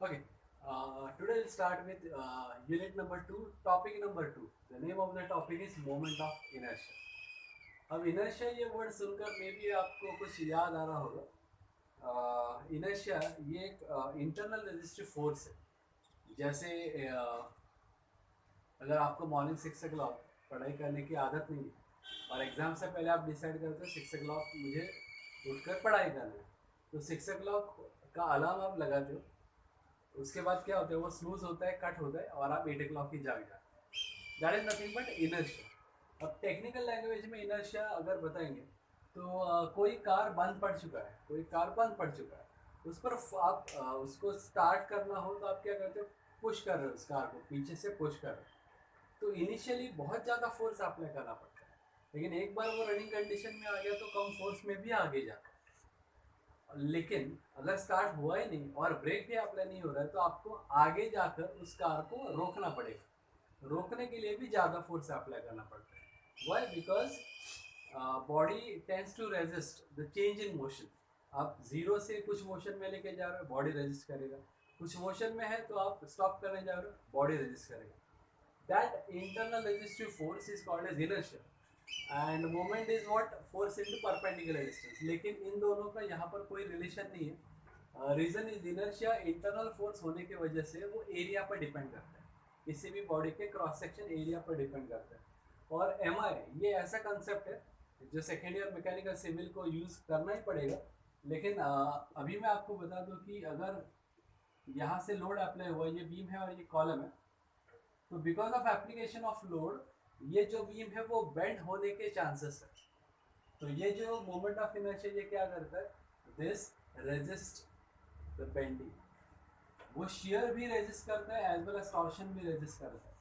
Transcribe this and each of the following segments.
Okay. Today we'll start with unit number two, topic number two. The name of the topic is moment of inertia. अब inertia ये word सुनकर मे भी आपको कुछ याद आ रहा होगा। inertia ये एक इंटरनल रेजिस्टिव फोर्स है। जैसे अगर आपको मॉर्निंग 6 o'clock पढ़ाई करने की आदत नहीं है और एग्ज़ाम से पहले आप डिसाइड करते हो 6 o'clock मुझे उठकर पढ़ाई करना है, तो 6 o'clock का अलार्म आप लगाते हो। उसके बाद क्या होता है, वो स्नूज होता है, कट होता है और आप 8 o'clock की जाग जाते हैं। That is nothing but inertia. अब टेक्निकल लैंग्वेज में इनर्शिया अगर बताएंगे तो कोई कार बंद पड़ चुका है, कोई कार बंद पड़ चुका है, उस पर आप उसको स्टार्ट करना हो तो आप क्या करते हो, पुश कर रहे हो, उस कार को पीछे से पुश कर रहे हो। तो इनिशियली बहुत ज़्यादा फोर्स अप्लाई करना पड़ता है, लेकिन एक बार वो रनिंग कंडीशन में आ गया तो कम फोर्स में भी आगे जाता है। लेकिन अगर स्टार्ट हुआ ही नहीं और ब्रेक भी अप्लाई नहीं हो रहा है तो आपको आगे जाकर उस कार को रोकना पड़ेगा। रोकने के लिए भी ज़्यादा फोर्स अप्लाई करना पड़ता है। Why? Because body tends to resist the change in motion. आप जीरो से कुछ मोशन में लेके जा रहे हो, बॉडी रेजिस्ट करेगा। कुछ मोशन में है तो आप स्टॉप करने जा रहे हो, बॉडी रेजिस्ट करेगा। That internal resistive force is called as inertia and moment is what force into perpendicular distance। लेकिन इन दोनों का यहाँ पर कोई रिलेशन नहीं है। Reason is inertia internal force होने की वजह से वो एरिया पर डिपेंड करता है, किसी भी बॉडी के क्रॉस सेक्शन एरिया पर डिपेंड करता है। और एम आई ये ऐसा कंसेप्ट है जो सेकेंड ईयर मैकेनिकल सिविल को यूज करना ही पड़ेगा। लेकिन अभी मैं आपको बता दूं कि अगर यहाँ से लोड अप्लाई हुआ, ये बीम है और ये कॉलम है, तो because of application of load ये जो बीम है वो बेंड होने के चांसेस है। तो ये जो मोमेंट ऑफ इनर्शिया ये क्या करता है, दिस रेजिस्ट द बेंडिंग। वो शियर भी रेजिस्ट करता है एज वेल एज टॉर्शन भी रेजिस्ट करता है।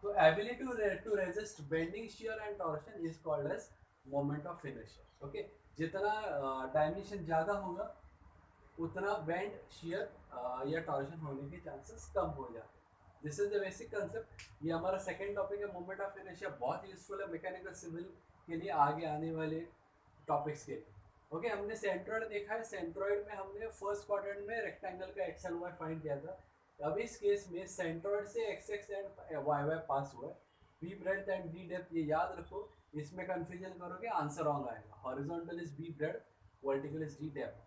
तो ability to resist bending, shear and torsion is called as moment of inertia. Okay, जितना डायमेंशन ज़्यादा होगा उतना बेंड, शियर या टॉर्शन होने के चांसेस कम हो जाते हैं। This is the basic concept. ये हमारा सेकेंड टॉपिक है, मोमेंट ऑफ इनर्शिया। बहुत यूजफुल है मैकेनिकल सिविल के लिए, आगे आने वाले टॉपिक्स के लिए। ओके, हमने सेंट्रॉइड देखा है। सेंट्रॉइड में हमने फर्स्ट क्वाड्रेंट में रेक्टेंगल का एक्स एंड वाई फाइंड किया था। अब इस केस में सेंट्रॉइड से X X and Y Y pass हुआ है। B breadth and B depth ये याद रखो, इसमें कंफ्यूजन करोगे आंसर रॉन्ग आएगा। Horizontal is B breadth, vertical is D depth.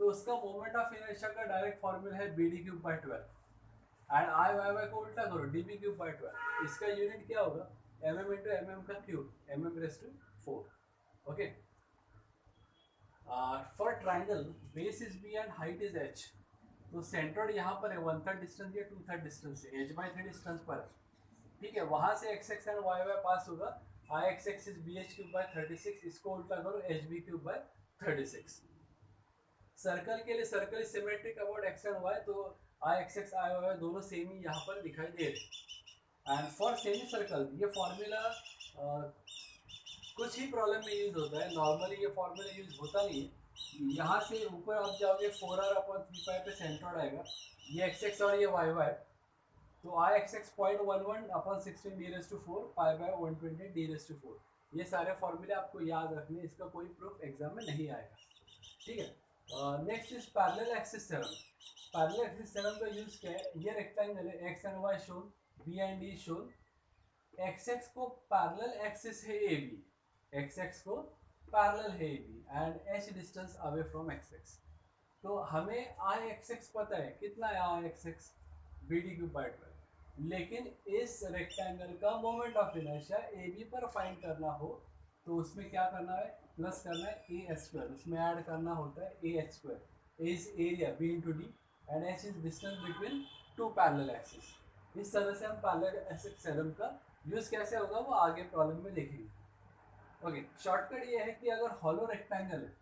तो उसका मोमेंट ऑफ इनर्शिया का डायरेक्ट फॉर्मूला है B D cube by 12 and I Y Y को उल्टा करो, डी बी क्यूब बाई 12। इसका यूनिट क्या होगा, M M into M M का cube, M M raise to 4। Okay, for triangle base is B and height is H. तो centroid यहाँ पर है 1/3 डिस्टेंस या 2/3 डिस्टेंस से, एच बाई 3 डिस्टेंस पर है। ठीक है, वहां से X X and Y Y pass होगा। I X X is B H cube by 36, इसको उल्टा करो H B cube by 36। Circle के लिए circle is symmetric about X and Y, तो I X X I Y दोनों same ही यहाँ पर दिखाई दे रहे। एंड फॉर सेमी सर्कल ये फॉर्मूला कुछ ही प्रॉब्लम में यूज होता है, नॉर्मली ये फॉर्मूला यूज होता नहीं है। यहाँ से ऊपर आप जाओगे 4r/3 पे सेंट्रोइड आएगा, ये एक्स एक्स और ये वाई वाई। तो I X X 0.11/16 D raise to 4 pi by 120 D raise to 4। ये सारे फॉर्मूले आपको याद रखने, इसका कोई प्रूफ एग्जाम में नहीं आएगा। ठीक है, next is parallel axis theorem. Parallel axis theorem का यूज क्या है, ये रेक्टेंगल है, X and Y shown, B and D shown. X X को पैरेलल एक्सिस है ए बी, एक्स एक्स को पैरेलल है A B and H distance away from X X. तो हमें आई एक्स एक्स पता है, कितना है I X X, B D cube by 12। लेकिन इस रेक्टेंगल का moment of inertia A B पर फाइंड करना हो तो उसमें क्या करना है, प्लस करना है ए एच स्क्वायर, उसमें ऐड करना होता है A H square. A is area B into D and H is distance between two parallel axis. इस तरह से हम पैरेलल एक्सिस थ्योरम का यूज कैसे होगा वो आगे प्रॉब्लम में देखेंगे। ओके, शॉर्टकट ये है कि अगर हॉलो रेक्टेंगल है,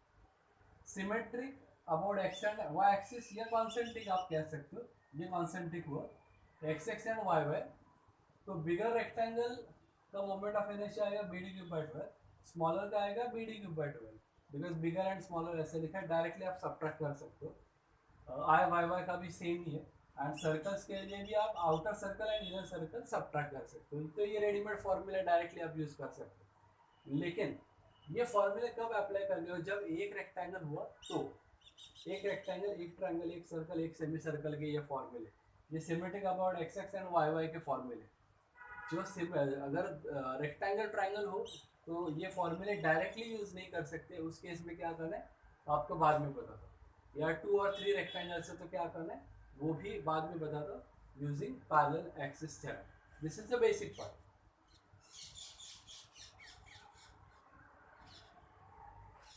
symmetric about X and Y axis या कॉन्सेंट्रिक आप कह सकते हो, ये कॉन्सेंट्रिक हुआ X X and Y Y, तो बिगर रेक्टेंगल का मोमेंट ऑफ इनर्शिया आएगा B D cube by 12, smaller का आएगा B D cube by 12। Because bigger and smaller ऐसे लिखा है, डायरेक्टली आप सब्ट्रैक्ट कर सकते हो। आई वाई वाई का भी सेम ही है। एंड सर्कल्स के लिए भी आप outer circle and inner circle subtract कर सकते हो, तो ये रेडीमेड फॉर्मूला डायरेक्टली आप यूज कर सकते हो। लेकिन ये फॉर्मूले कब अप्लाई करने हो, जब एक रेक्टेंगल हुआ तो। एक रेक्टेंगल, एक ट्रायंगल, एक सर्कल, एक सेमी सर्कल के ये फॉर्मूले, ये symmetric about X X and Y Y के फॉर्मूले। जो अगर रेक्टेंगल ट्रायंगल हो तो ये फॉर्मूले डायरेक्टली यूज़ नहीं कर सकते, उस केस में क्या करना है आपको बाद में बता दो। या 2 और 3 रेक्टेंगल से तो क्या करना है वो भी बाद में बता दो using parallel axis theorem. This is the basic part.